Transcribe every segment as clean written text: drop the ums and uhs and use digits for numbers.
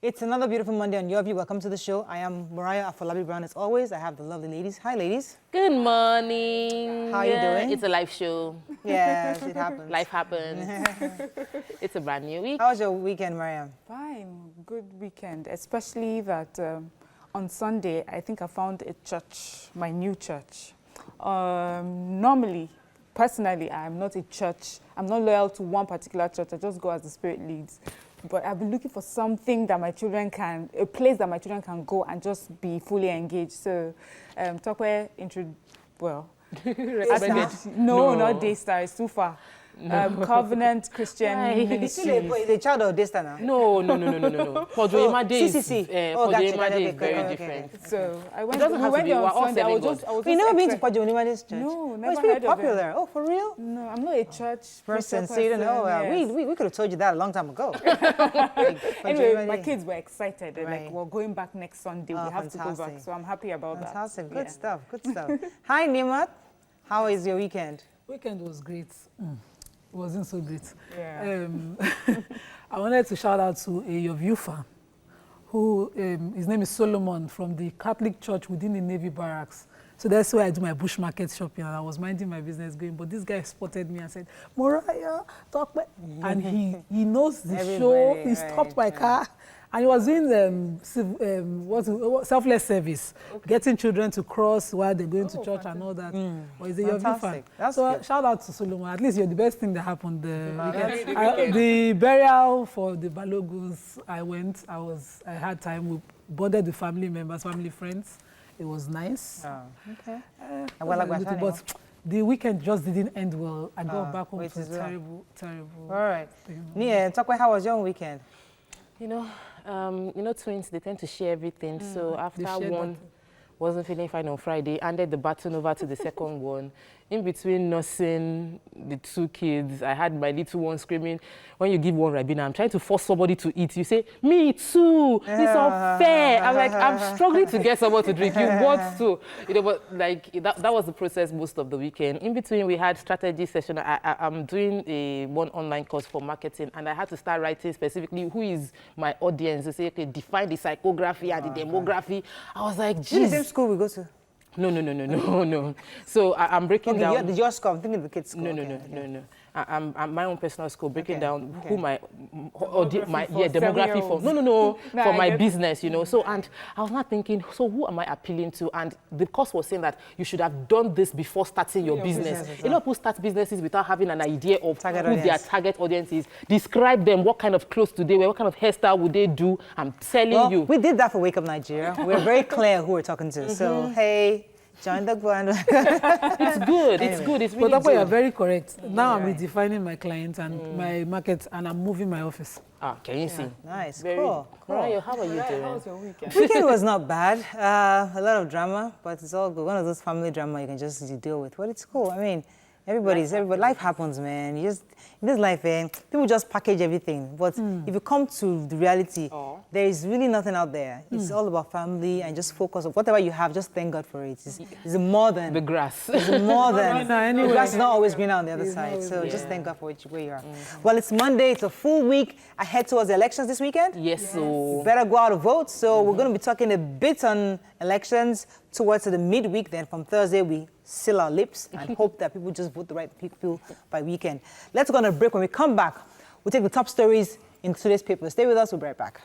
It's another beautiful Monday on Your View. Welcome to the show. I am Mariah Afolabi Brown. As always, I have the lovely ladies. Hi, ladies. Good morning. How are you doing? It's a live show. Yes, it happens. Life happens. It's a brand new week. How was your weekend, Mariah? Fine. Good weekend. Especially that on Sunday, I think I found a church, my new church. Normally, personally, I'm not a church. I'm not loyal to one particular church. I just go as the Spirit leads. But I've been looking for something that my children can, a place that my children can go and just be fully engaged. So, Tokwe well, no, not Daystar. It's too far. Covenant Christian Ministry. The child of Daystar now? No. Pojoyema Day is Pojoyema Day is very different. Okay. So I went. It doesn't have to be. On We're all Sunday. serving God. You've never been to Pojoyema Day's church? No, never it's pretty heard popular of it. there. Oh, for real? No, I'm not a church person. So you don't know. Yes. We could have told you that a long time ago. Anyway, my kids were excited. They're Right. like, we're going back next Sunday. We have to go back. So I'm happy about that. Fantastic. Good stuff. Good stuff. Hi, Nimat. How is your weekend? Weekend was great. It wasn't so great. Yeah. I wanted to shout out to a Your View fan, who his name is Solomon from the Catholic Church within the Navy Barracks. So that's where I do my bush market shopping, and I was minding my business going. But this guy spotted me and said, "Mariah, talk back." And he knows the show. He stopped my car. And he was doing selfless service, getting children to cross while they're going to church and all that. But he's a Your View fan. So good. Shout out to Solomon. At least you're the best thing that happened the burial for the Baloguns, I went. I had time. We bonded with family members, family friends. It was nice. Oh, okay. But the weekend just didn't end well. I got back home. It was terrible. All right. Nia, talk about how was your weekend? You know, twins, they tend to share everything. So after one wasn't feeling fine on Friday, handed the baton over to the second one. In between nursing the two kids, I had my little one screaming, when you give one Ribena, I'm trying to force somebody to eat. You say, me too, it's unfair. I'm like, I'm struggling to get someone to drink. You want to. But like, that was the process most of the weekend. In between, we had strategy session. I'm doing one online course for marketing, and I had to start writing specifically who is my audience. To say, okay, define the psychography and the demography. I was like, geez. Is the same school we go to? No. So I'm breaking down. Your school, I'm thinking the kids' school. No. I'm my own personal school, breaking down who my demography for. No, for my business, So, and I was not thinking, so who am I appealing to? And the course was saying that you should have done this before starting your business. A lot of people start businesses without having an idea of who their target audience is. Describe them, what kind of clothes do they wear, what kind of hairstyle would they do? I'm telling you. We did that for Wake Up Nigeria. We're very clear who we're talking to. So, hey. Join the band. It's good. It's good. It's really good. But you're very correct. Now I'm redefining my clients and my market, and I'm moving my office. Can you see? Nice. Cool. Mariah, how are you doing? How was your weekend? Weekend was not bad. A lot of drama, but it's all good. One of those family drama you can just deal with. But it's cool. I mean, everybody. Life happens, man. In this life, people just package everything. But if you come to the reality, there is really nothing out there. It's all about family and just focus on whatever you have. Just thank God for it. It's more than the grass. It's more than the grass is not always green on the other side. So just thank God for where you are. Well, it's Monday. It's a full week ahead towards the elections this weekend. Yes. So you better go out and vote. So we're going to be talking a bit on elections towards the midweek. Then from Thursday we seal our lips and hope that people just vote the right people by weekend. Let's go on a break. When we come back, we'll take the top stories in today's paper. Stay with us. We'll be right back.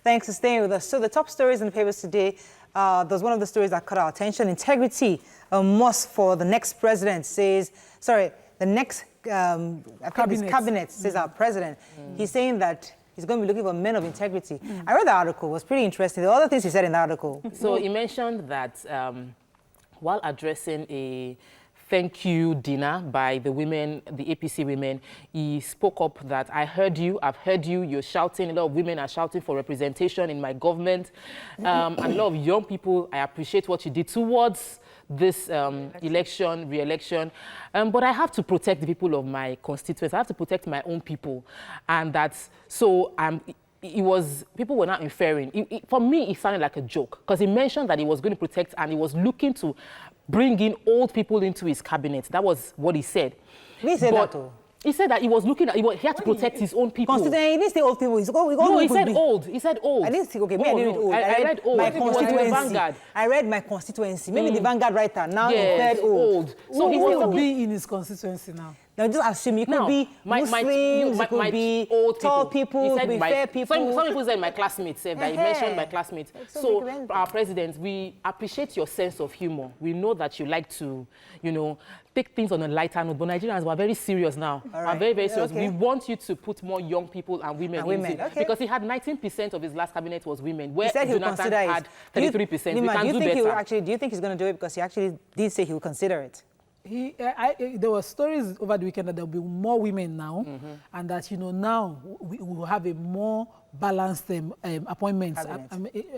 Thanks for staying with us. So the top stories in the papers today, there's one of the stories that caught our attention. Integrity, a must for the next president, the next cabinet, says our president. He's saying that he's going to be looking for men of integrity. I read the article. It was pretty interesting. The other things he said in the article. So he mentioned that while addressing a thank you dinner by the women, the APC women, he spoke up that I've heard you, you're shouting, a lot of women are shouting for representation in my government. And a lot of young people, I appreciate what you did towards this re-election. But I have to protect the people of my constituents. I have to protect my own people. And that's, so people were not inferring. For me, it sounded like a joke because he mentioned that he was going to protect and he was looking to bring in old people into his cabinet. That was what he said. He said that too. He said that he was looking at, he had to protect his own people. He didn't say old people. No, he said old. He said old. I didn't say, okay, maybe I didn't read old. I read old. My constituency. I read my constituency. Maybe the Vanguard writer. Now he said old. So he wants to be in his constituency now. Now just assume it could be Muslims, it could be old tall people, it could be fair people. Some people said my classmates said that he mentioned my classmates. So our president, we appreciate your sense of humor. We know that you like to, take things on a lighter note, but Nigerians were very serious now. We're very, very serious. Okay. We want you to put more young people and women in it. Because he had 19% of his last cabinet was women, where Jonathan had 33%. We can do better. Do you think he's going to do it? Because he actually did say he will consider it. There were stories over the weekend that there will be more women now, and that now we will have a more balanced appointments.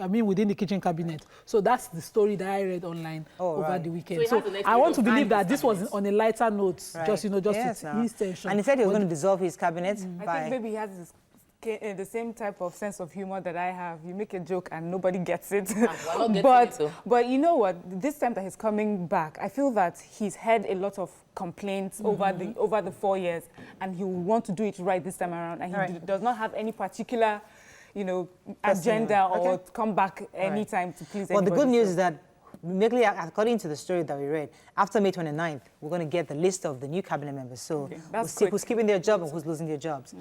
I mean, within the kitchen cabinet. So that's the story that I read online over the weekend. So I want to believe that this was on a lighter note, just to ease tension. And he said he was going to dissolve his cabinet. I think maybe he has this the same type of sense of humor that I have. You make a joke and nobody gets it. But you know what? This time that he's coming back, I feel that he's had a lot of complaints over the 4 years, and he will want to do it right this time around. And he does not have any particular, agenda or come back anytime to please Well, anybody. the good news is that, according to the story that we read, after May 29th, we're going to get the list of the new cabinet members. So we'll see who's keeping their job and who's losing their jobs.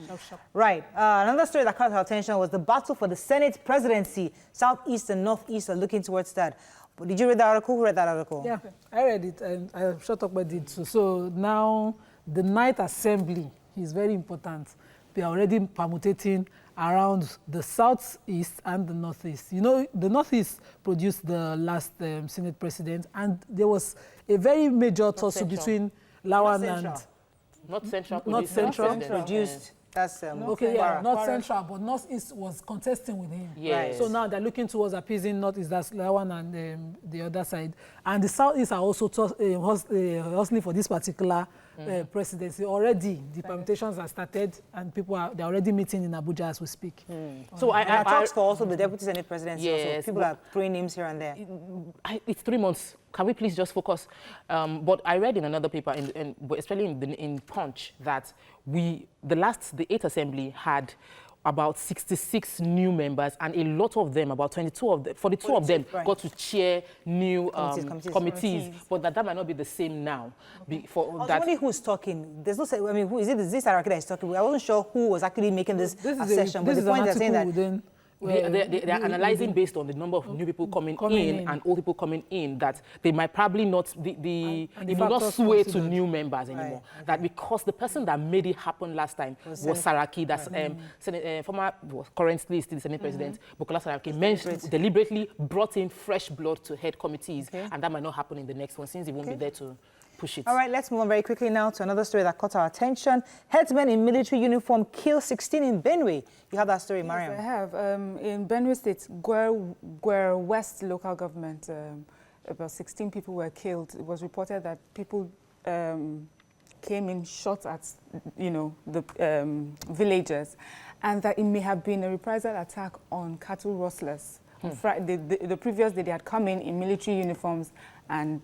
Right. Another story that caught our attention was the battle for the Senate presidency. Southeast and Northeast are looking towards that. But did you read that article? Who read that article? Yeah, I read it, and I shut up about it too. So now the night assembly is very important. They are already permutating around the Southeast and the Northeast. The Northeast produced the last Senate president, and there was a very major tussle between Lawan and... Not Central. Not Central. Produced. That's not Central, but Northeast was contesting with him. Yes. So now they're looking towards appeasing Northeast, that's Lawan and the other side. And the Southeast are also hustling for this particular presidency. Already, the permutations are started, and they're already meeting in Abuja as we speak. So I talks for also the deputy Senate presidency. Yes, also. People are throwing names here and there. It's 3 months. Can we please just focus? But I read in another paper, especially in Punch, that the 8th Assembly had about 66 new members, and a lot of them, about 42 of them, got to chair new committees. But that might not be the same now. Somebody who's talking, there's no, I mean, who is it? Is this Saraki that is talking? I wasn't sure who was actually making this assertion, but the point they're saying that they're analyzing based on the number of new people coming in and old people coming in, that they might probably not, it will not sway to new members anymore. That because the person that made it happen last time was Saraki, that's currently still the Senate President, Bukola Saraki, deliberately brought in fresh blood to head committees, and that might not happen in the next one, since he won't be there to push it. All right, let's move on very quickly now to another story that caught our attention. Headsmen in military uniform kill 16 in Benue. You have that story, Mariam? Yes, I have. In Benue State, Gwere West local government, about 16 people were killed. It was reported that people came in, shot at, the villagers, and that it may have been a reprisal attack on cattle rustlers. On Friday, the previous day, they had come in military uniforms and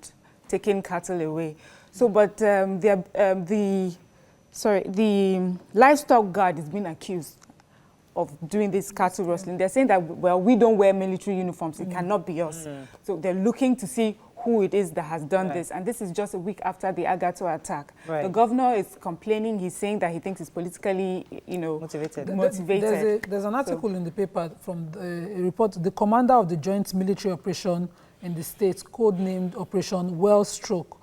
taking cattle away. So, but the livestock guard is being accused of doing this cattle rustling. They're saying that, well, we don't wear military uniforms. It cannot be us. So they're looking to see who it is that has done this. And this is just a week after the Agato attack. The governor is complaining. He's saying that he thinks it's politically, motivated. There's an article in the paper from a report. The commander of the joint military operation in the state, codenamed Operation Wellstroke,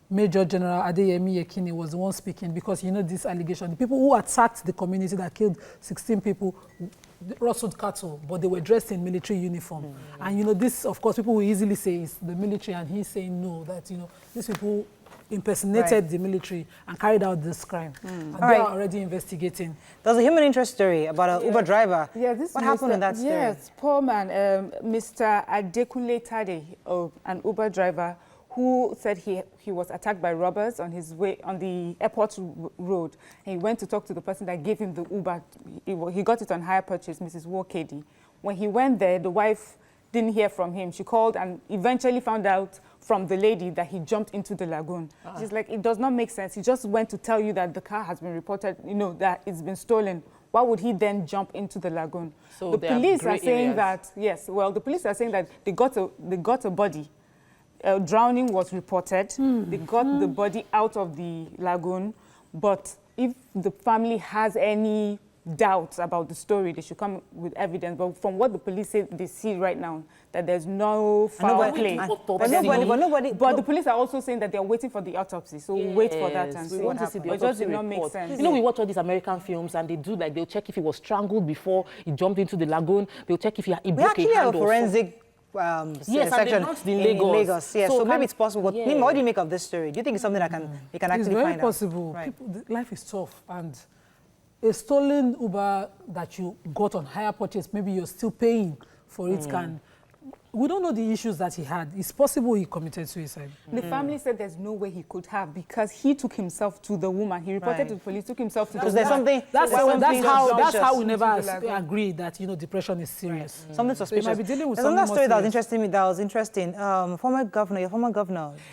Major General Adeyemi Yekini, was the one speaking, because this allegation, the people who attacked the community that killed 16 people rustled cattle, but they were dressed in military uniform. And this, of course, people will easily say is the military, and he's saying no, that these people impersonated the military and carried out this crime. And they are already investigating. There's a human interest story about an Uber driver. What happened in that story? Yes, poor man, Mr. Adekunle Tade, an Uber driver who said he was attacked by robbers on his way on the airport road. And he went to talk to the person that gave him the Uber. He got it on hire purchase, Mrs. Wakedi. When he went there, the wife didn't hear from him. She called and eventually found out from the lady that he jumped into the lagoon. She's like, it does not make sense. He just went to tell you that the car has been reported, that it's been stolen. Why would he then jump into the lagoon? So the police are saying that, yes, well, the police are saying that they got a body. Drowning was reported. They got the body out of the lagoon. But if the family has any doubts about the story, they should come with evidence. But from what the police say they see right now, that there's no foul play. But the police are also saying that they're waiting for the autopsy. So we'll wait for that and see what happens. It just did not make sense. We watch all these American films and they'll check if he was strangled before he jumped into the lagoon. They'll check if he broke a hand. We actually have a forensic section in Lagos. Yes, so maybe it's possible. What do you make of this story? Do you think it's something that you can actually find out? It's very possible. Right. Life is tough, and a stolen Uber that you got on hire purchase, maybe you're still paying for it, we don't know the issues that he had. It's possible he committed suicide. The family said there's no way he could have, because he took himself to the woman. He reported to the police, took himself to the woman. There's something. That's how we never agree that depression is serious. Something suspicious. So you might be dealing with There's another story that was interesting. Your former governor,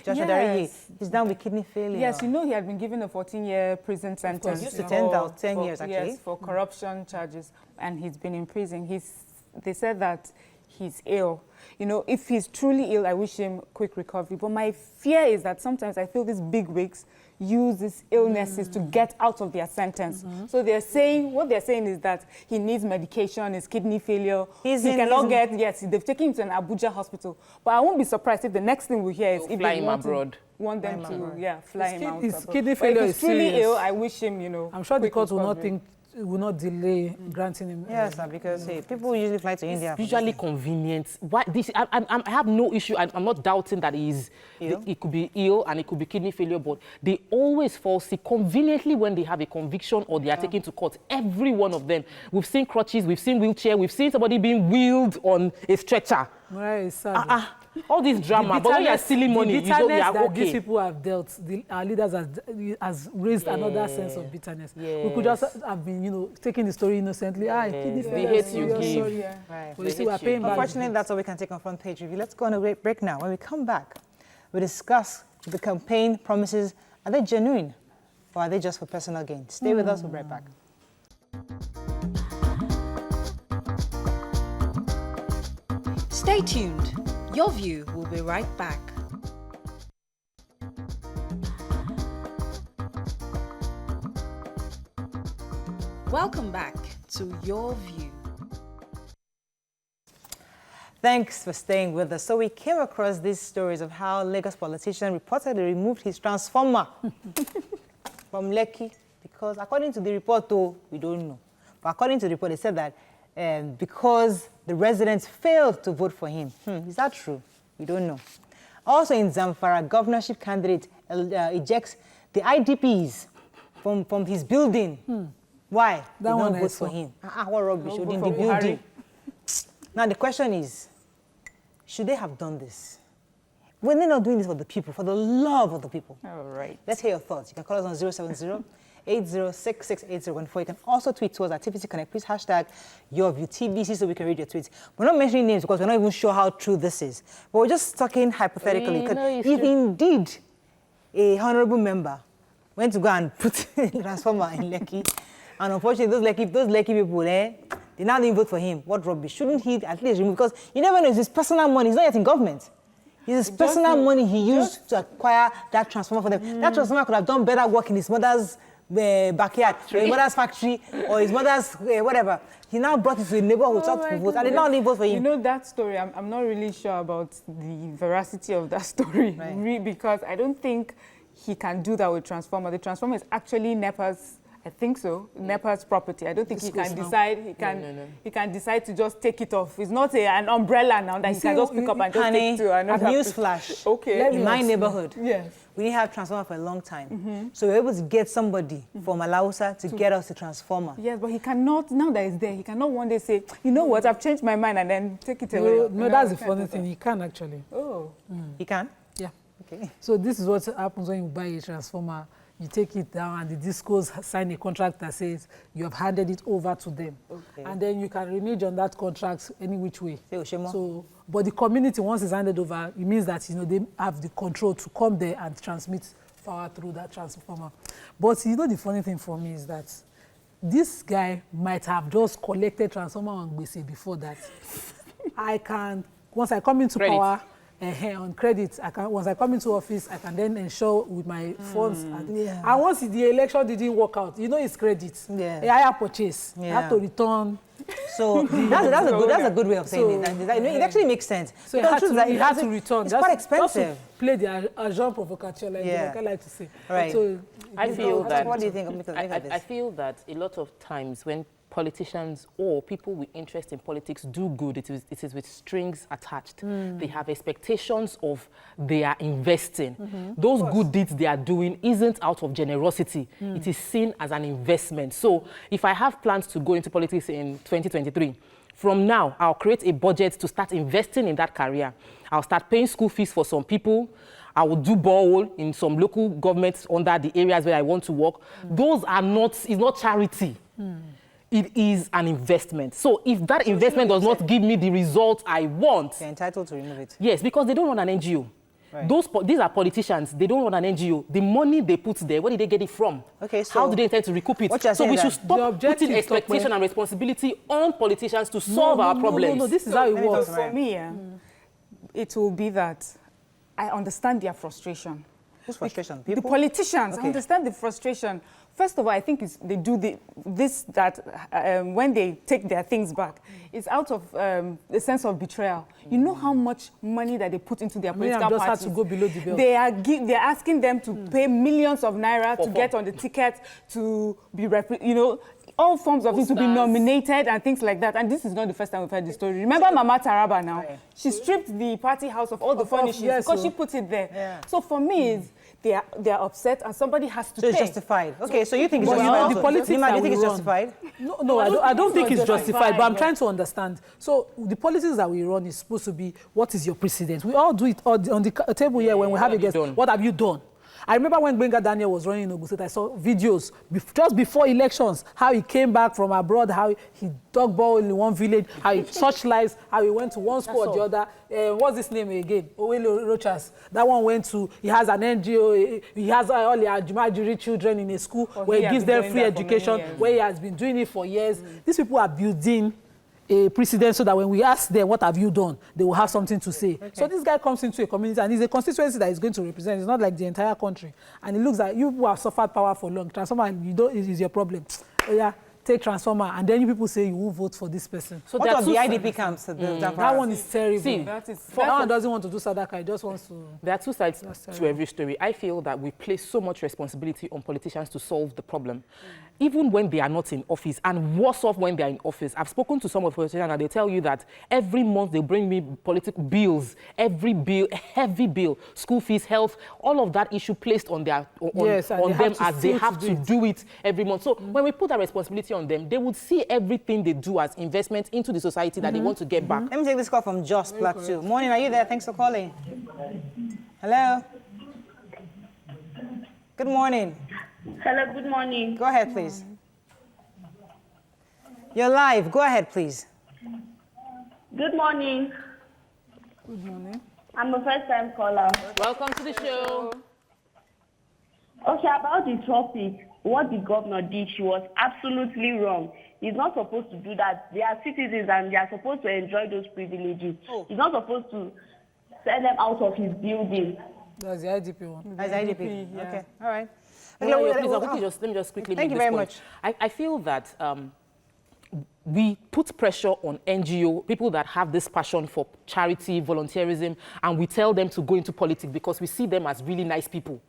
Joshua Dareye, he's down with kidney failure. Yes, he had been given a 14-year prison sentence. Used to 10 years actually. Yes, for corruption charges, and he's been in prison. They said that he's ill. If he's truly ill, I wish him quick recovery. But my fear is that sometimes I feel these big wigs use these illnesses to get out of their sentence. So what they're saying is that he needs medication, his kidney failure. They've taken him to an Abuja hospital. But I won't be surprised if the next thing we hear is if fly they him abroad. Want them to fly him out. His kidney failure is truly ill, I wish him, I'm sure the court will not delay granting him. Yes, because people usually fly to India. It's usually convenient. I have no issue. I'm not doubting that he could be ill and it could be kidney failure, but they always fall sick conveniently when they have a conviction or they are taken to court. Every one of them. We've seen crutches, we've seen wheelchair, we've seen somebody being wheeled on a stretcher. Right, sad. All this drama, but when you're stealing money, you are okay. These people have dealt, our leaders has raised another sense of bitterness. We could just have been, taking the story innocently. Kidney failure, the hate you give. Right. But you see, we're paying back. Unfortunately, that's all we can take on Front Page Review. Let's go on a break now. When we come back, we discuss the campaign promises. Are they genuine or are they just for personal gain? Stay with us. We'll be right back. Stay tuned. Your View will be right back. Welcome back to Your View. Thanks for staying with us. So we came across these stories of how Lagos politician reportedly removed his transformer from Lekki because, according to the report, though, we don't know. But according to the report, they said that because the residents failed to vote for him. Is that true? We don't know. Also in Zamfara, governorship candidate ejects the IDPs from his building. Why? They don't vote for him. What rubbish in the building. Now the question is, should they have done this? When they're not doing this for the people, for the love of the people. All right. Let's hear your thoughts. You can call us on 070-8066-8014. You can also tweet to us at TVC Connect. Please hashtag YourViewTBC so we can read your tweets. We're not mentioning names because we're not even sure how true this is. But we're just talking hypothetically. If indeed a honorable member went to go and put a transformer in Lekki, and unfortunately those Lekki people, they now didn't vote for him. What rubbish? Shouldn't he at least remove? Because you never know, it's his personal money. He's not yet in government. It's his personal money he used to acquire that transformer for them. That transformer could have done better work in his mother's backyard, or his mother's factory, or his mother's whatever. He now brought it to the neighborhood to vote, and they now didn't vote for him. That story, I'm not really sure about the veracity of that story, because I don't think he can do that with transformer. The transformer is actually NEPA's. I think so. NEPA's property. I don't think he can decide. He can decide to just take it off. It's not an umbrella now that he can just pick up and just take to another. Newsflash. Okay. In my neighborhood, yes, we didn't have transformer for a long time. So we were able to get somebody from Alausa to get us the transformer. Yes, but he cannot, now that it's there, he cannot one day say, you know what, I've changed my mind and then take it away. No, that's the funny thing. He can actually. Oh. He can? Yeah. Okay. So this is what happens when you buy a transformer. You take it down and the discos sign a contract that says you have handed it over to them. Okay. And then you can renege on that contract any which way. Oshemo. So, but the community, once it's handed over, it means that, you know, they have the control to come there and transmit power through that transformer. But you know, the funny thing for me is that this guy might have just collected transformer on Gbese before that. I can, once I come into power, on credit, once I come into office, I can then ensure with my funds. And once the election didn't work out, you know, it's credit. Yeah. A higher purchase. You have to return. So that's a good way of saying it. It actually makes sense. So you had to return. It's quite expensive. Just to play the agent provocateur, like I like to say. Right. So I feel that. What do you think of this? I feel that a lot of times when politicians or people with interest in politics do good, it is with strings attached. They have expectations of their investing. Those good deeds they are doing isn't out of generosity. It is seen as an investment. So if I have plans to go into politics in 2023, from now, I'll create a budget to start investing in that career. I'll start paying school fees for some people. I will do borehole in some local governments under the areas where I want to work. Those are not, it's not charity. It is an investment. So if that investment does not give me the result I want, you're entitled to remove it. Yes, because they don't run an NGO. Right. These are politicians. They don't run an NGO. The money they put there, where did they get it from? Okay, so how do they intend to recoup it? So we should stop putting expectation and responsibility on politicians to solve our problems. No, this is how it works. For me, it will be that I understand their frustration. Whose frustration? The politicians. I understand the frustration. First of all, I think they do when they take their things back, it's out of the sense of betrayal. You know how much money that they put into their political parties. Had to go below the belt. They're asking them to pay millions of naira to get on the ticket, to be, all forms of things, to be nominated and things like that. And this is not the first time we've heard this story. Remember Mama Taraba now? Right. She stripped the party house of all the furnishings because she put it there. Yeah. So for me, they're upset and somebody has to pay. It's justified. Okay, so you think it's justified? The politics do you think it's justified? No, I don't think it's justified, but I'm trying to understand. So the politics that we run is supposed to be, what is your precedent? We all do it on the table here when we have a guest. What have you done? I remember when Benga Daniel was running in Ogun State, I saw videos just before elections, how he came back from abroad, how he dug ball in one village, how he touched lives, how he went to one school or the other. What's his name again? Owele Rochas. That one he has an NGO, he has all the Ajumajiri children in a school where he gives them free education, where he has been doing it for years. These people are building a precedent so that when we ask them, what have you done, they will have something to say. Okay. So this guy comes into a community and it's a constituency that he's going to represent. It's not like the entire country. And it looks like you people have suffered power for long. Transformer, it is your problem. Take transformer, and then you people say you won't vote for this person. So what of the IDP camps? That one is terrible. See, that one doesn't want to do Sadaka, he just wants to... There are two sides to every story. I feel that we place so much responsibility on politicians to solve the problem. Even when they are not in office, and worse off when they are in office. I've spoken to some of the politicians and they tell you that every month they bring me political bills, every bill, heavy bill, school fees, health, all of that issue placed on them as they have to do it every month. So when we put that responsibility on them, they would see everything they do as investment into the society that they want to get back. Let me take this call from Jos Plateau. Morning, are you there? Thanks for calling. Hello? Good morning. Hello, good morning. Go ahead, please. You're live. Go ahead, please. Good morning. Good morning. I'm a first-time caller. Welcome to the show. Okay, about the topic, what the governor did, she was absolutely wrong. He's not supposed to do that. They are citizens and they are supposed to enjoy those privileges. He's not supposed to send them out of his building. That's the IDP one. That's the IDP. Yeah. Okay, all right. Let me just quickly Thank you very much. I feel that we put pressure on NGO, people that have this passion for charity, volunteerism, and we tell them to go into politics because we see them as really nice people.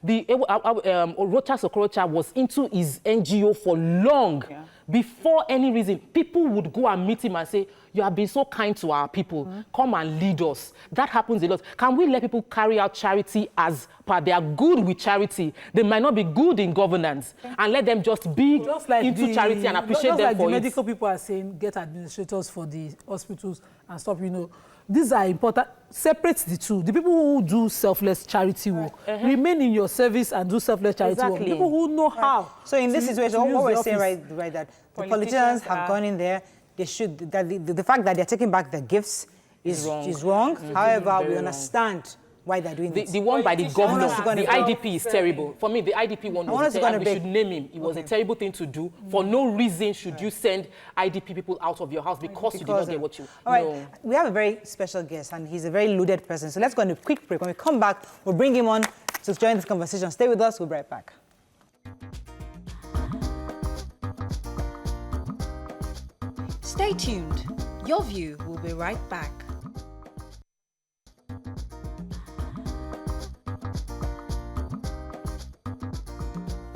Rocha Sokorocha was into his NGO for long. Yeah. Before any reason, people would go and meet him and say, you have been so kind to our people. Come and lead us. That happens a lot. Can we let people carry out charity as per they are good with charity? They might not be good in governance. And let them just be into charity and appreciate them for it. The medical people are saying, get administrators for the hospitals and stop, these are important. Separate the two. The people who do selfless charity work remain in your service and do selfless charity work. Exactly. People who know how. So in this situation, what we're saying office. right that the politicians have gone in there. They should that the fact that they're taking back their gifts is wrong. However, we understand why they're doing this. The one by the governor, the IDP is terrible. For me, the IDP one was terrible. We should name him. It was a terrible thing to do. For no reason should you send IDP people out of your house because you did not get what you... All right, we have a very special guest, and he's a very loaded person. So let's go on a quick break. When we come back, we'll bring him on to join this conversation. Stay with us. We'll be right back. Stay tuned. Your View will be right back.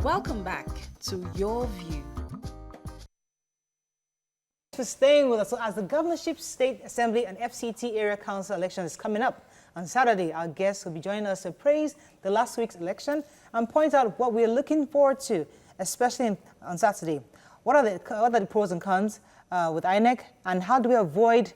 Welcome back to Your View. For staying with us. So as the Governorship, State Assembly and FCT Area Council election is coming up on Saturday, our guests will be joining us to praise the last week's election and point out what we're looking forward to, especially on Saturday. What are the pros and cons with INEC, and how do we avoid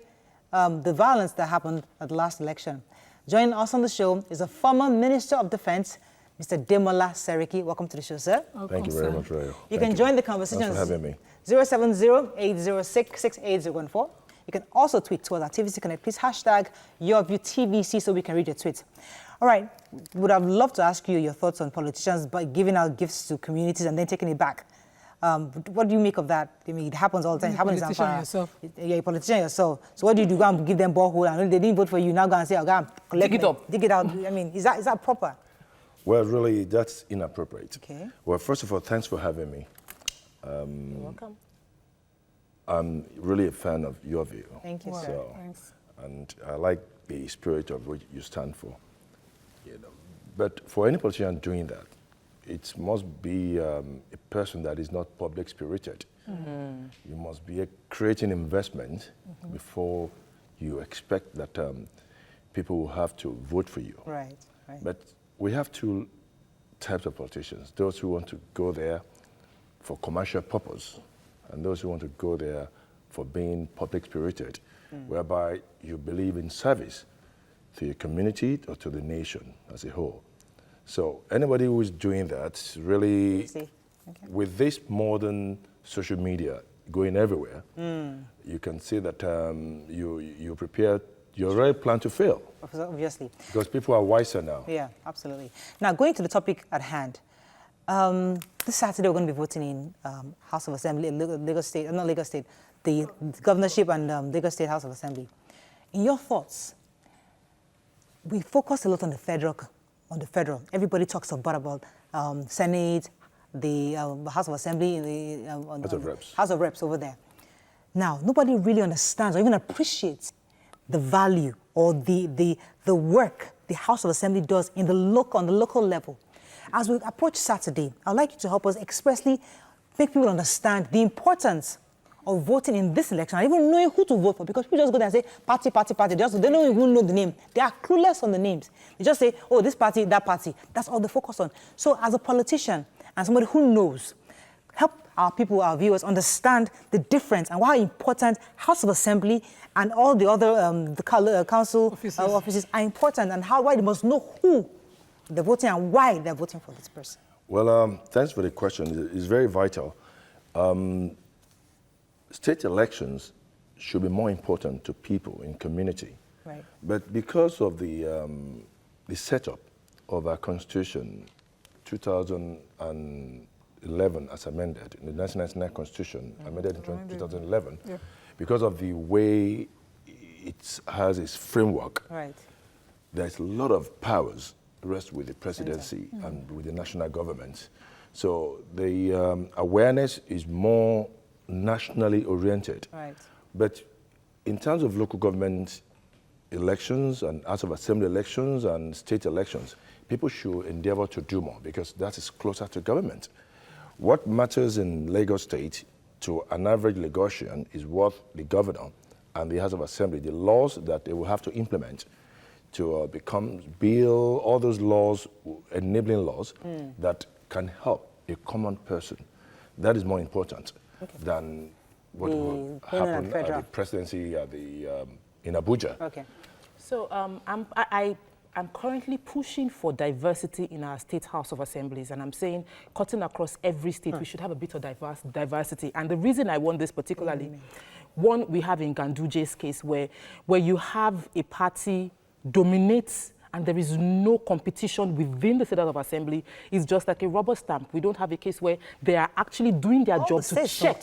the violence that happened at the last election? Joining us on the show is a former Minister of Defense, Mr. Demola Seriki. Welcome to the show, sir. Thank you very much, Rayo. You can join the conversation. Thanks for having me. 070-806-68014. You can also tweet to us at TVC Connect. Please hashtag YourViewTVC so we can read your tweets. All right, would have loved to ask you your thoughts on politicians by giving out gifts to communities and then taking it back. What do you make of that? I mean, it happens all the time. It happens in Zamfara. You're a politician yourself. So what do you do? Go and give them borehole, and they didn't vote for you. Now go and say, "I'll go and collect dig it up, dig it out." I mean, is that proper? Well, really, that's inappropriate. Okay. Well, first of all, thanks for having me. You're welcome. I'm really a fan of Your View. Thank you, sir. So, and I like the spirit of what you stand for. You know, but for any politician doing that, it must be a person that is not public spirited. You must be creating investment before you expect that people will have to vote for you. Right, right. But we have two types of politicians: those who want to go there for commercial purpose, and those who want to go there for being public spirited, whereby you believe in service to your community or to the nation as a whole. So anybody who is doing that, really, with this modern social media going everywhere, you can see that you're already planned to fail. Obviously. Because people are wiser now. Yeah, absolutely. Now, going to the topic at hand, this Saturday we're going to be voting in House of Assembly, Lagos State, not Lagos State, the Governorship and Lagos State House of Assembly. In your thoughts, we focus a lot on the federal. Everybody talks about Senate, the House of Assembly, the House of Reps over there. Now, nobody really understands or even appreciates the value or the work the House of Assembly does on the local level. As we approach Saturday, I'd like you to help us expressly make people understand the importance of voting in this election and even knowing who to vote for, because people just go there and say, party. They don't even know the name. They are clueless on the names. They just say, oh, this party, that party. That's all they focus on. So as a politician and somebody who knows, help our people, our viewers, understand the difference and how important House of Assembly and all the other council offices are important, and why they must know who they're voting and why they're voting for this person. Well, thanks for the question. It's very vital. State elections should be more important to people in community. Right. But because of the setup of our Constitution, 2011 as amended, in the 1999 Constitution, amended in 2011, because of the way it has its framework, there's a lot of powers rest with the presidency and with the national government. So the awareness is more nationally oriented. But in terms of local government elections and House of Assembly elections and state elections, people should endeavor to do more because that is closer to government. What matters in Lagos State to an average Lagosian is what the governor and the House of Assembly, the laws that they will have to implement to bill all those laws, enabling laws that can help a common person. That is more important than what will happen at the presidency, at the in Abuja. Okay. So I'm currently pushing for diversity in our State House of Assemblies, and I'm saying, cutting across every state, we should have a bit of diversity. And the reason I want this particularly, one, we have in Ganduje's case where you have a party dominates and there is no competition within the State House of Assembly. It's just like a rubber stamp. We don't have a case where they are actually doing their job to check.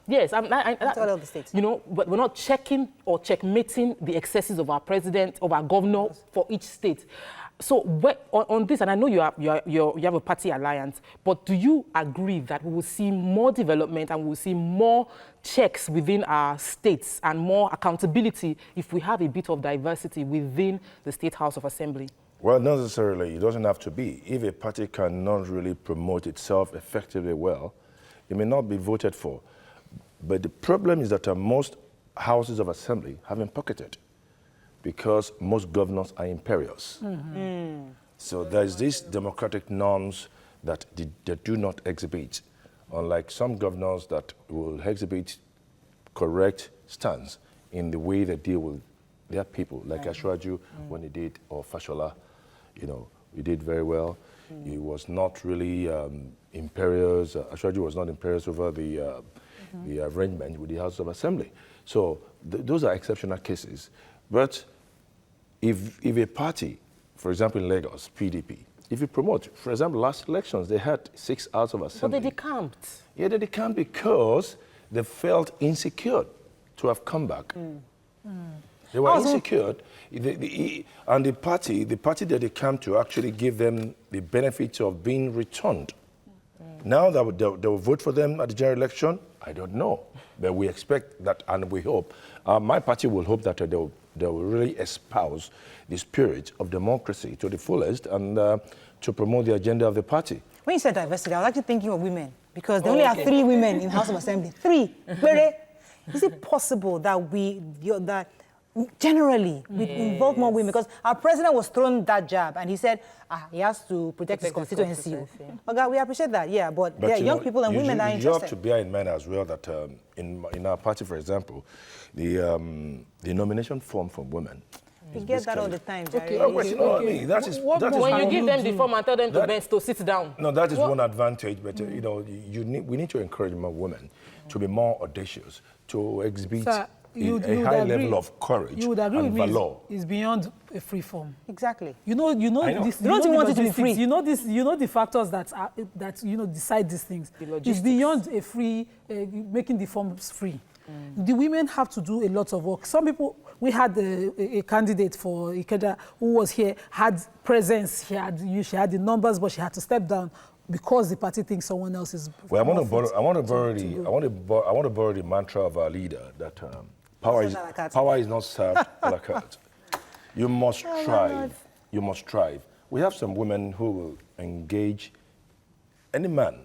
Yes, the states. You know, but we're not checking or checkmating the excesses of our president, of our governor for each state. So on this, and I know you have a party alliance, but do you agree that we will see more development and we will see more checks within our states and more accountability if we have a bit of diversity within the State House of Assembly? Well, not necessarily. It doesn't have to be. If a party cannot really promote itself effectively well, it may not be voted for. But the problem is that most houses of assembly have been pocketed because most governors are imperious. So there's these democratic norms that they do not exhibit, unlike some governors that will exhibit correct stance in the way they deal with their people, like Ashwaju when he did, or Fashola, you know, he did very well. He was not really imperious. Ashwaju was not imperious over the arrangement with the House of Assembly. So those are exceptional cases. But if a party, for example in Lagos, PDP, if you promote, for example, last elections, they had 6 House of Assembly. But they decamped. Yeah, they decamped because they felt insecure to have come back. They were insecure, and the party that they came to actually gave them the benefit of being returned. Now that they will vote for them at the general election, I don't know. But we expect that, and we hope. My party will hope that they will really espouse the spirit of democracy to the fullest and to promote the agenda of the party. When you said diversity, I was actually thinking of women, because they only have 3 women in House of Assembly. 3. Is it possible that generally we involve more women? Because our president was thrown that jab and he said he has to protect his constituency. Okay, we appreciate that, yeah, but young people and women are interested. You have to bear in mind as well that in our party, for example, the nomination form for women. You get that all the time, Jerry. That is when you give them the form and tell them to sit down. No, that is one advantage, but you know, we need to encourage more women to be more audacious, to exhibit a high level of courage you would agree and with valor. Me is beyond a free form. Exactly. You know this. You don't even want it to be free. You know this. You know the factors that decide these things. It's beyond a free making the forms free. The women have to do a lot of work. Some people, we had a candidate for Ikeja who was here, had presence, she had the numbers, but she had to step down because the party thinks someone else is. Well, I want to borrow the mantra of our leader that power is not served a la carte. You must strive. You must strive. We have some women who will engage any man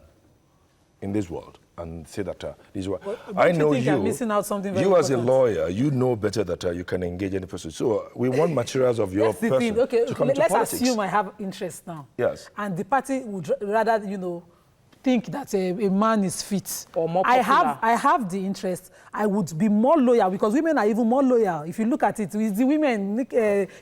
in this world and say that this is what I know. You're missing out something very you as a important. lawyer, you know better that you can engage any person. So we want materials of your person to come into politics. Let's assume I have interest now. Yes. And the party would rather, think that a man is fit. Or more popular. I have the interest. I would be more loyal because women are even more loyal. If you look at it, it's the women,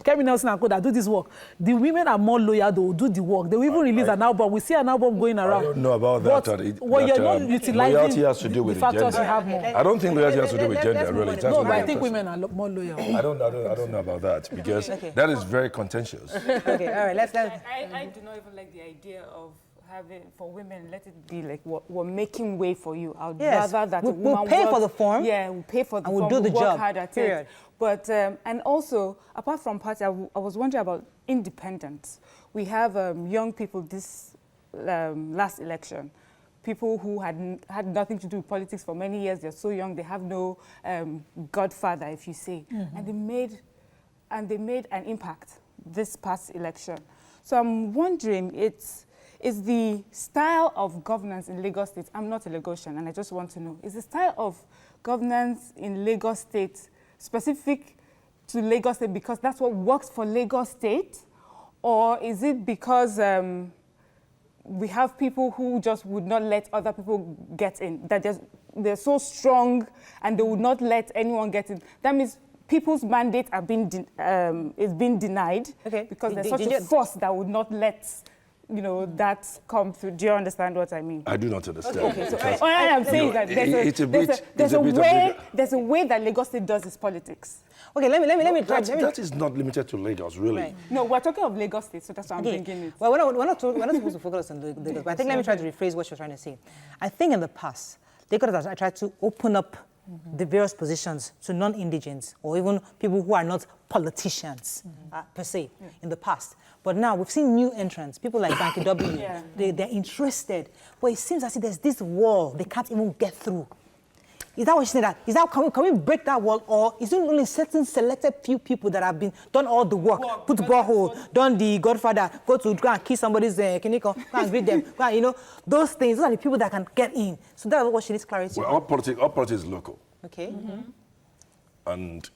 Kevin Nelson and Co, that do this work. The women are more loyal. They will do the work. They will even release an album. We see an album going around. I don't know about that. You're not utilizing loyalty has to do with the factors gender. you have more. I don't think loyalty has to do with gender, really. No, but I think women are more loyal. I don't know about that because that is very contentious. Okay, all right, let's. I do not even like the idea of having for women, let it be like we're making way for you. I'd rather that we'll pay for the form. Yeah, we'll pay for the form. We'll do the work job. hard at it. But and also apart from party, I was wondering about independence. We have young people this last election, people who had nothing to do with politics for many years. They're so young, they have no godfather, if you say, and they made an impact this past election. So I'm wondering, is the style of governance in Lagos State, I'm not a Lagosian, and I just want to know, is the style of governance in Lagos State specific to Lagos State because that's what works for Lagos State? Or is it because we have people who just would not let other people get in, that they're so strong and they would not let anyone get in? That means people's mandate are being is being denied because there's such a force that would not let that come through. Do you understand what I mean? I do not understand. Okay, so all I am saying is that there's a way that Lagos State does its politics. Okay, let me try. That is not limited to Lagos, really. Right. No, we're talking of Lagos State, so that's why I'm thinking it. Well, we're not supposed to focus on Lagos, but I think let me try to rephrase what you're trying to say. I think in the past, Lagos has tried to open up the various positions to non-indigents or even people who are not politicians per se in the past. But now we've seen new entrants, people like Banky W. They're interested, but it seems as if there's this wall they can't even get through. Is that what you say? That is that can we break that wall, or is it only certain selected few people that have done all the work, put borehole, done the Godfather, go and kiss somebody's clinic, go and greet them, those things. Those are the people that can get in. So that's what she needs clarity. Well, all politics is local. Okay. And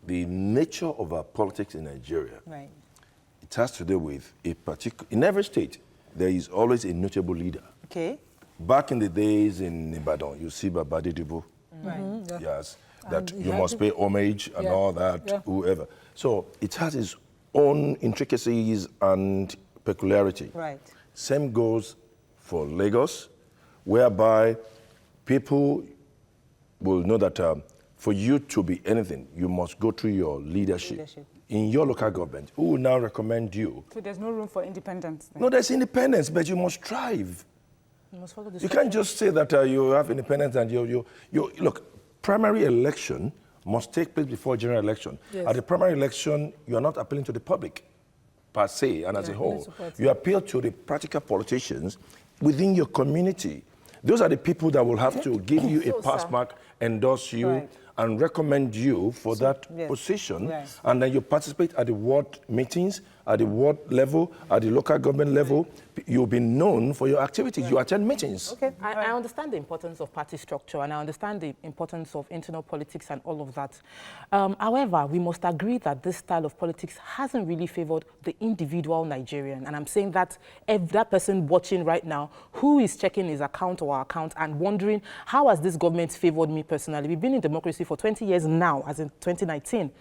the nature of our politics in Nigeria, it has to do with a particular. In every state, there is always a notable leader. Okay. Back in the days in Ibadan, you see Babadi Dibo. Yes, that you must pay homage and all that, whoever. So it has its own intricacies and peculiarity. Right. Same goes for Lagos, whereby people will know that for you to be anything, you must go through your leadership. In your local government, who will now recommend you? So there's no room for independence then? No, there's independence, but you must strive. You can't just say that you have independence and you look, primary election must take place before general election. Yes. At the primary election, you are not appealing to the public per se and as a whole. You appeal to the practical politicians within your community. Those are the people that will have to give you a pass mark, endorse you, and recommend you for that position. And then you participate at the ward meetings, at the ward level, at the local government level. You'll be known for your activities. You attend meetings. Okay. I understand the importance of party structure, and I understand the importance of internal politics and all of that. However, we must agree that this style of politics hasn't really favored the individual Nigerian. And I'm saying that if that person watching right now, who is checking his account or our account and wondering, how has this government favored me personally? We've been in democracy for 20 years now, as in 2019.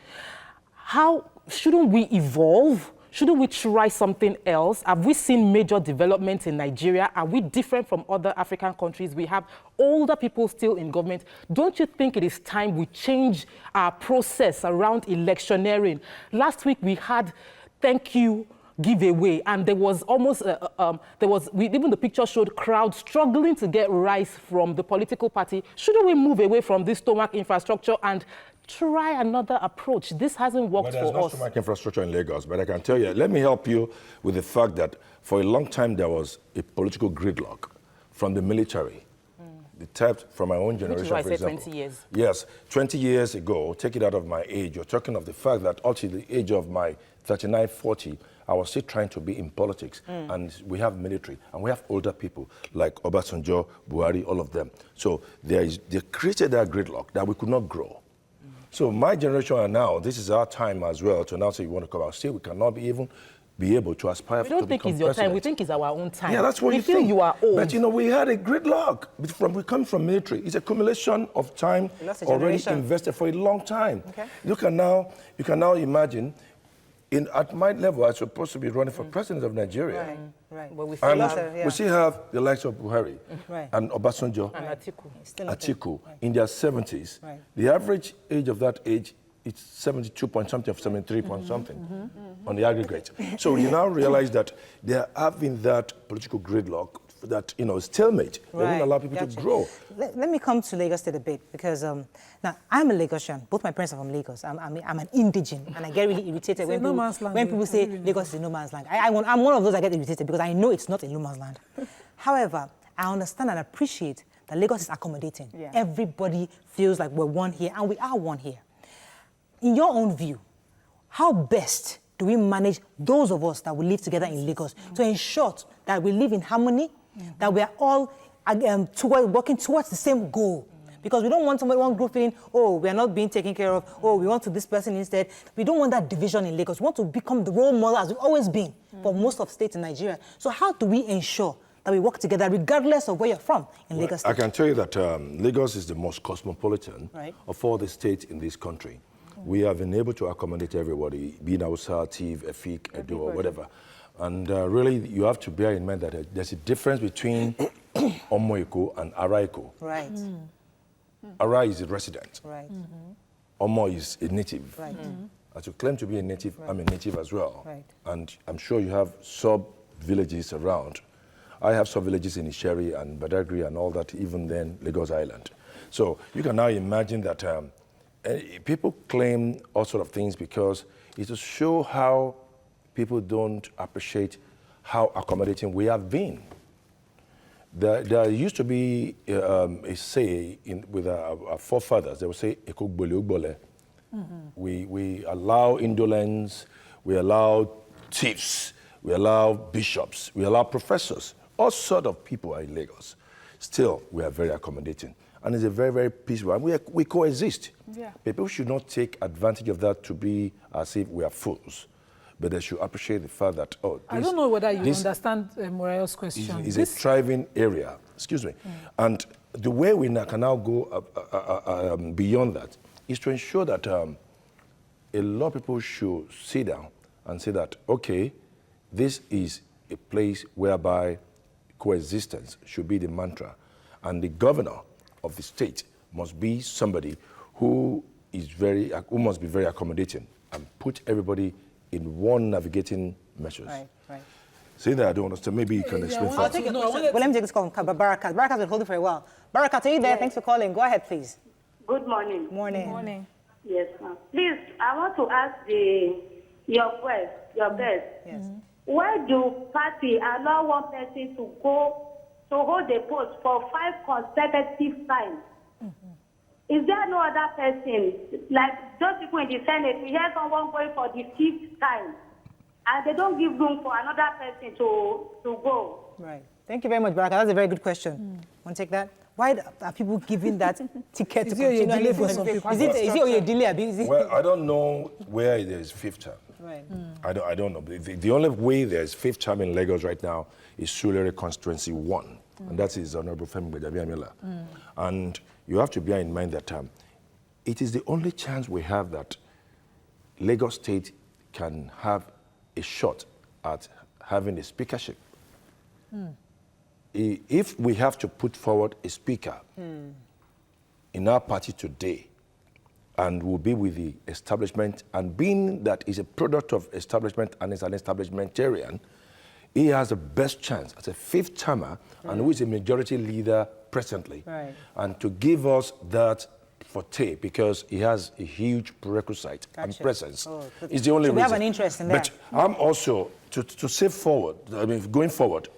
How shouldn't we evolve? Shouldn't we try something else? Have we seen major developments in Nigeria? Are we different from other African countries? We have older people still in government. Don't you think it is time we change our process around electioneering? Last week we had thank you giveaway, and there was almost even the picture showed crowds struggling to get rice from the political party. Shouldn't we move away from this stomach infrastructure and try another approach? This hasn't worked for us. There's no stomach infrastructure in Lagos, but I can tell you, let me help you with the fact that for a long time there was a political gridlock from the military. The type from my own generation, for example. 20 years. Yes, 20 years ago, take it out of my age, you're talking of the fact that up to the age of my 39, 40, I was still trying to be in politics. And we have military, and we have older people like Obasanjo, Buhari, all of them. So they created that gridlock that we could not grow. So my generation and now, this is our time as well to now say you want to come out. Still, we cannot be able to aspire to become president. We don't think it's your time. We think it's our own time. Yeah, that's what we feel you are old. But we had a gridlock. We come from military. It's accumulation of time already invested for a long time. Okay. You can now imagine, at my level, I'm supposed to be running for president of Nigeria. Right. Well, we still have the likes of Buhari and Obasanjo and Atiku in their 70s. Right. The average age of that age is 72 point something or 73 point something on the aggregate. So you now realize that they are having that political gridlock, that stalemate. They won't allow people to grow. Let me come to Lagos State a bit, because now I'm a Lagosian. Both my parents are from Lagos. I'm an indigene, and I get really irritated when people say Lagos is a no man's land. I'm one of those that get irritated because I know it's not a no man's land. However, I understand and appreciate that Lagos is accommodating. Yeah. Everybody feels like we're one here, and we are one here. In your own view, how best do we manage those of us that will live together in Lagos to ensure that we live in harmony, that we are all working towards the same goal? Because we don't want one group feeling, oh, we are not being taken care of, oh, we want to this person instead. We don't want that division in Lagos. We want to become the role model, as we've always been for most of states in Nigeria. So how do we ensure that we work together regardless of where you're from in Lagos State? I can tell you that Lagos is the most cosmopolitan of all the states in this country. we have been able to accommodate everybody, being Hausa, Tiv, Efik, Edo, or whatever. And really, you have to bear in mind that there's a difference between Omo-Eko and Ara-Eko. Right. Ara is a resident. Right. Omo is a native. Right. As you claim to be a native, I'm a native as well. Right. And I'm sure you have sub-villages around. I have sub-villages in Isheri and Badagry and all that, even then Lagos Island. So you can now imagine that people claim all sorts of things because it will show how people don't appreciate how accommodating we have been. There used to be a say with our forefathers. They would say, we allow indolence, we allow thieves, we allow bishops, we allow professors. All sorts of people are in Lagos. Still, we are very accommodating. And it's a very, very peaceful, and we coexist. Yeah. People should not take advantage of that to be as if we are fools. But they should appreciate the fact that, I don't know whether you understand Morel's question. It's a thriving area, excuse me. And the way we can now go beyond that is to ensure that a lot of people should sit down and say that, okay, this is a place whereby coexistence should be the mantra. And the governor of the state must be somebody who must be very accommodating and put everybody in one navigating measures. Right, right. Say that I don't understand. Maybe you can explain I'll take it. Well, let me take this call from Barakat. Barakat's been holding for a while. Barakat, are you there? Yes. Thanks for calling. Go ahead, please. Good morning. Morning. Good morning. Yes, ma'am. Please, I want to ask your guest. Yes. Why do party allow one person to hold the post for 5 consecutive times? Is there no other person, like those people in the Senate, we hear someone going for the 5th time, and they don't give room for another person to go? Right. Thank you very much, Barakat. That's a very good question. Want to take that? Why are people giving that ticket to continue? Is it a delay? Well, I don't know where there's 5th term. Right. I don't know. The only way there's 5th term in Lagos right now is Surulere Constituency 1, and that is Honorable Femi Gbajabiamila. And you have to bear in mind that it is the only chance we have that Lagos State can have a shot at having a speakership. If we have to put forward a speaker in our party today, and will be with the establishment, and being that he's a product of establishment and is an establishmentarian, he has the best chance as a 5th termer and who is a majority leader presently, and to give us that forte because he has a huge prerequisite and presence. It's the only reason. We have an interest in that. But I'm also, to say forward, I mean, going forward,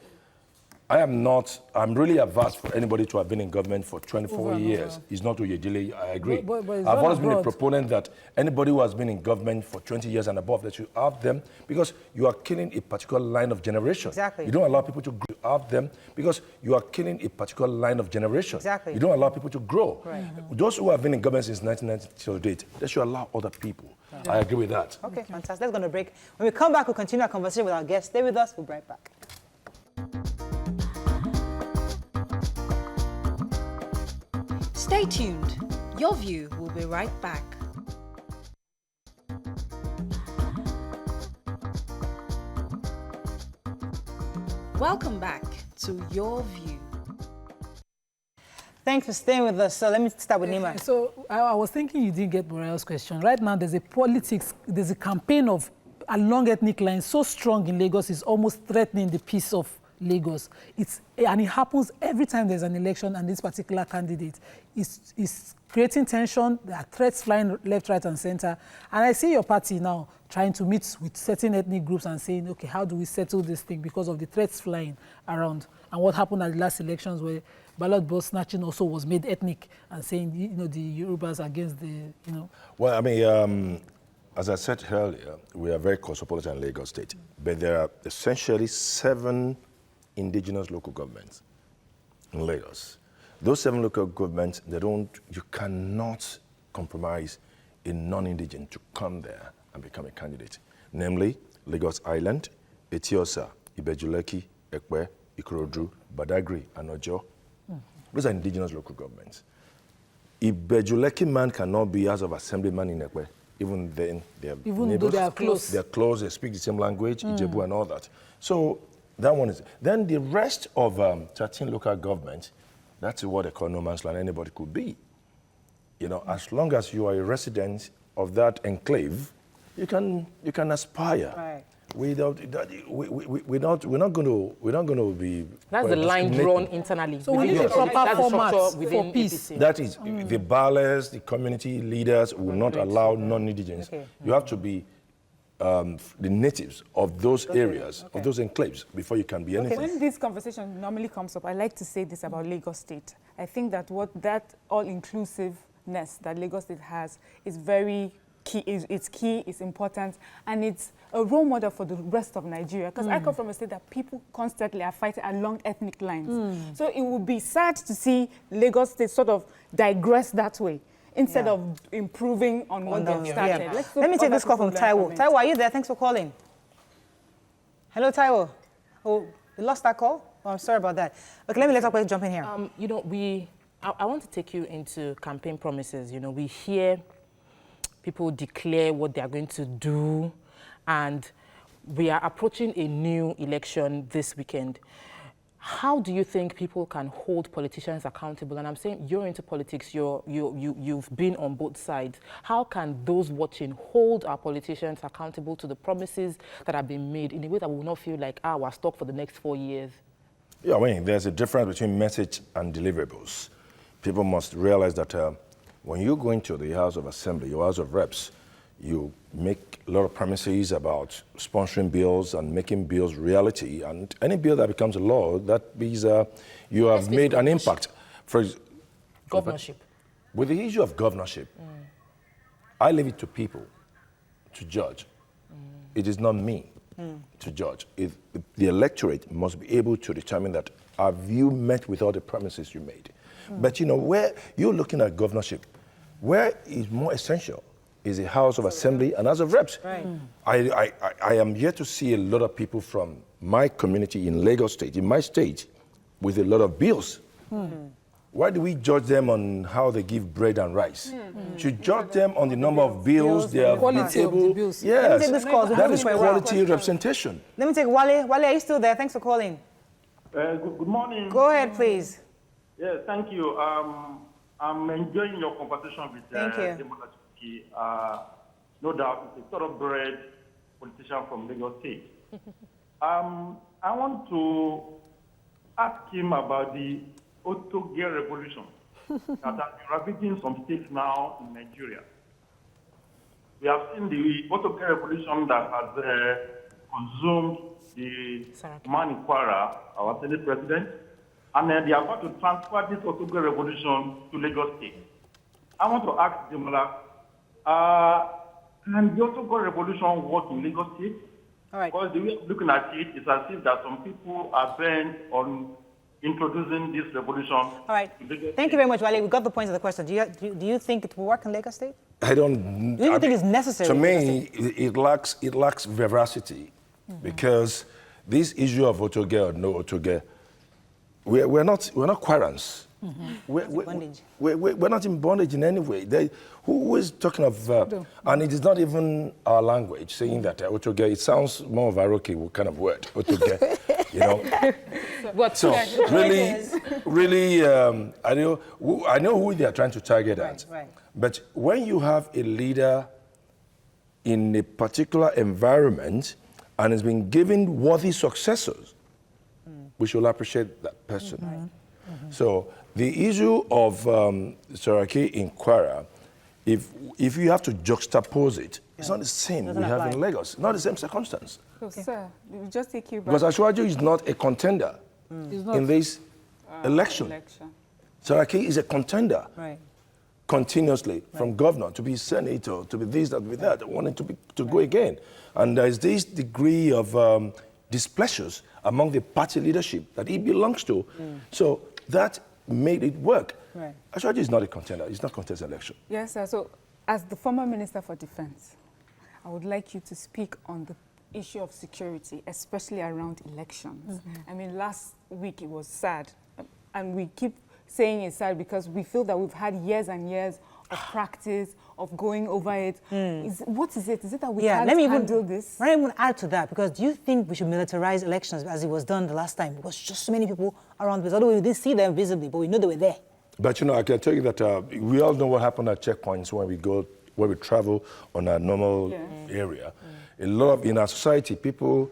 I'm really averse for anybody to have been in government for 24 years. It's not a delay, I agree. But I've always been a proponent that anybody who has been in government for 20 years and above, they should have them because you are killing a particular line of generation. Exactly. You don't allow people to have them because you are killing a particular line of generation. Exactly. You don't allow people to grow. Right. Those who have been in government since 1990 till date, they should allow other people. I agree with that. Okay, fantastic. Let's go on a break. When we come back, we'll continue our conversation with our guests. Stay with us. We'll be right back. Stay tuned. Your View will be right back. Welcome back to Your View. Thanks for staying with us. So let me start with Nima. So I was thinking you didn't get Morel's question. Right now, there's a campaign of along ethnic lines so strong in Lagos, it's almost threatening the peace of Lagos. And it happens every time there's an election and this particular candidate is creating tension. There are threats flying left, right, and center. And I see your party now trying to meet with certain ethnic groups and saying, okay, how do we settle this thing because of the threats flying around? And what happened at the last elections where ballot box snatching also was made ethnic and saying, the Yorubas against the, Well, I mean, as I said earlier, we are very cosmopolitan in Lagos State, but there are essentially 7 indigenous local governments in Lagos. Those 7 local governments, you cannot compromise a non-indigen to come there and become a candidate. Namely, Lagos Island, Etiosa, Ibejuleki, Ekpe, Ikorodu, Badagry, and Ojo. Those are indigenous local governments. Ibejuleki man cannot be House of Assembly man in Ekpe. even then they're even neighbors. though they are close. They're close, they speak the same language, Ijebu and all that. So that one is, then the rest of 13 local governments, that's what they call no man's land, anybody could be. You know, as long as you are a resident of that enclave, you can aspire. Right. We're not going to be. That's the line drawn internally. So we need a proper format for peace. That is, the ballers, the community leaders will not allow non-indigents. Okay. You have to be the natives of those areas, of those enclaves, before you can be anything. When this conversation normally comes up, I like to say this about Lagos State. I think that what that all-inclusiveness that Lagos State has is very key. It's key, it's important, and it's a role model for the rest of Nigeria. Because I come from a state that people constantly are fighting along ethnic lines. So it would be sad to see Lagos State sort of digress that way, instead of improving on what they've started. Let me take this call from Taiwo. Taiwo, are you there? Thanks for calling. Hello, Taiwo. Oh, we lost that call? Oh, I'm sorry about that. Okay, let me let Okwe jump in here. You know, I want to take you into campaign promises. You know, we hear people declare what they are going to do, and we are approaching a new election this weekend. How do you think people can hold politicians accountable? And I'm saying you're into politics, you've been on both sides. How can those watching hold our politicians accountable to the promises that have been made in a way that we will not feel like, we're stuck for the next 4 years? Yeah, I mean, there's a difference between message and deliverables. People must realize that when you go into the House of Assembly, your House of Reps, you make a lot of promises about sponsoring bills and making bills reality. And any bill that becomes a law, that means you have made an impact. For Governorship. With the issue of governorship, I leave it to people to judge. It is not me to judge. The electorate must be able to determine that have you met with all the promises you made. But you know, where you're looking at governorship, where is more essential is a House of Assembly and House of Reps. Right. I am yet to see a lot of people from my community in Lagos State, in my state, with a lot of bills. Why do we judge them on how they give bread and rice? Should judge them on the number of bills they have been able. Yes, that is quality representation. Let me take Wale. Wale, are you still there? Thanks for calling. Good morning. Go ahead, please. Yes, thank you. I'm enjoying your conversation with Demola Seriki. No doubt, it's a thoroughbred politician from Lagos State. I want to ask him about the Otoge revolution that has been ravaging some states now in Nigeria. We have seen the Otoge revolution that has consumed the man in Kwara, our Senate president, and they are about to transfer this Otoge revolution to Lagos State. I want to ask Demola, can the Otoge revolution work in Lagos State? All right. Because the way of looking at it is as if that some people are bent on introducing this revolution. All right. Thank you very much, Wale. We got the point of the question. Do you think it will work in Lagos State? I don't. Do you think it's necessary? To me, it lacks veracity, because this issue of Otoge or no Otoge, we're not Kwarans. We're not in bondage in any way. Who is talking of, and it is not even our language, saying that Otoge, it sounds more of a Aroke kind of word, Otoge, you know. So really, I know who they are trying to target at. Right. But when you have a leader in a particular environment and has been given worthy successors, we should appreciate that person. So the issue of Seriki in Kwara, if you have to juxtapose it, it's not the same we have in Lagos. Not the same circumstance. So, sir, we just take you back. Because Ashwaju is not a contender in this election. Seriki is a contender continuously, from governor to be senator, to be this, that, be that, wanting to go again. And there is this degree of displeasures among the party leadership that he belongs to. So that made it work. Ashwaju is not a contender. It's not contest election. Yes, sir. So as the former Minister for Defense, I would like you to speak on the issue of security, especially around elections. I mean, last week it was sad, and we keep saying it's sad because we feel that we've had years and years of practice, of going over it. What is it? Is it that we Yeah, can't let me handle this? Let me even add to that, because do you think we should militarize elections as it was done the last time? Because just so many people around this, although we didn't see them visibly, but we know they were there. But I can tell you that we all know what happened at checkpoints when we travel on a normal area. A lot of, in our society, people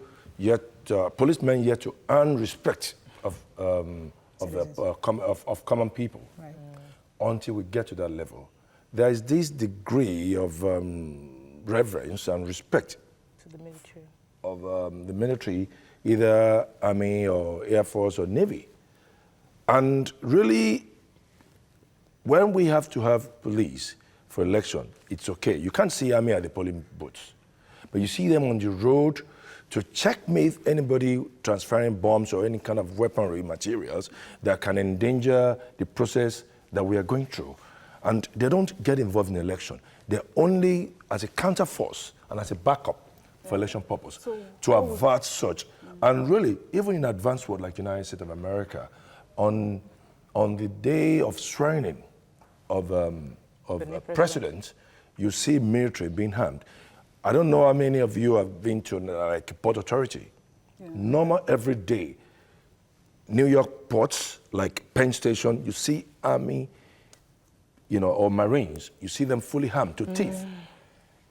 policemen yet to earn respect of common people until we get to that level. There is this degree of reverence and respect to the military. Of the military, either Army or Air Force or Navy. And really, when we have to have police for election, it's okay. You can't see Army at the polling booths, but you see them on the road to checkmate anybody transferring bombs or any kind of weaponry materials that can endanger the process that we are going through. And they don't get involved in the election. They're only as a counterforce and as a backup for election purpose to avert such. And really, even in advanced world like United States of America, on the day of swearing in of president, you see military being harmed. I don't know how many of you have been to like Port Authority. Normal every day, New York ports, like Penn Station, you see Army, or Marines, you see them fully armed to teeth.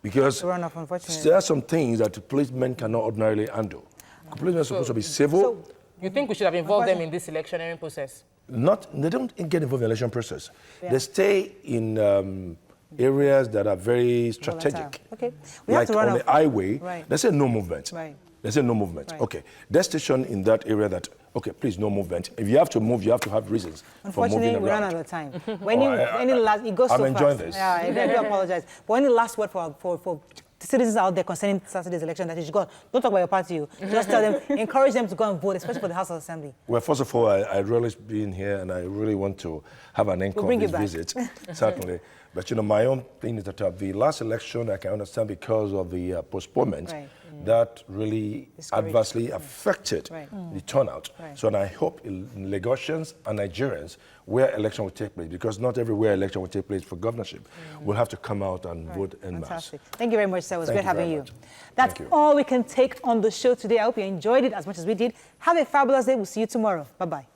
Because there are some things that the policemen cannot ordinarily handle. Policemen are supposed to be civil. So you think we should have involved them in this electioneering process? They don't get involved in the election process. They stay in areas that are very strategic. Okay. Like on the highway, they say no movement. They say no movement. Okay. They're stationed in that area that, okay, please, no movement. If you have to move, you have to have reasons for moving around. Unfortunately, we ran out of time. It goes so fast. I'm enjoying this. Yeah, I do apologize. But any last word for citizens out there concerning Saturday's election that you should go, don't talk about your party. Just tell them, encourage them to go and vote, especially for the House of Assembly. Well, first of all, I really been here and I really want to have an encore of this visit, certainly. But my own thing is that the last election, I can understand because of the postponement, that really adversely affected the turnout. So and I hope Lagosians and Nigerians, where election will take place, because not everywhere election will take place for governorship, will have to come out and vote en masse. Fantastic. Thank you very much, sir. It was great having you. That's all we can take on the show today. I hope you enjoyed it as much as we did. Have a fabulous day. We'll see you tomorrow. Bye-bye.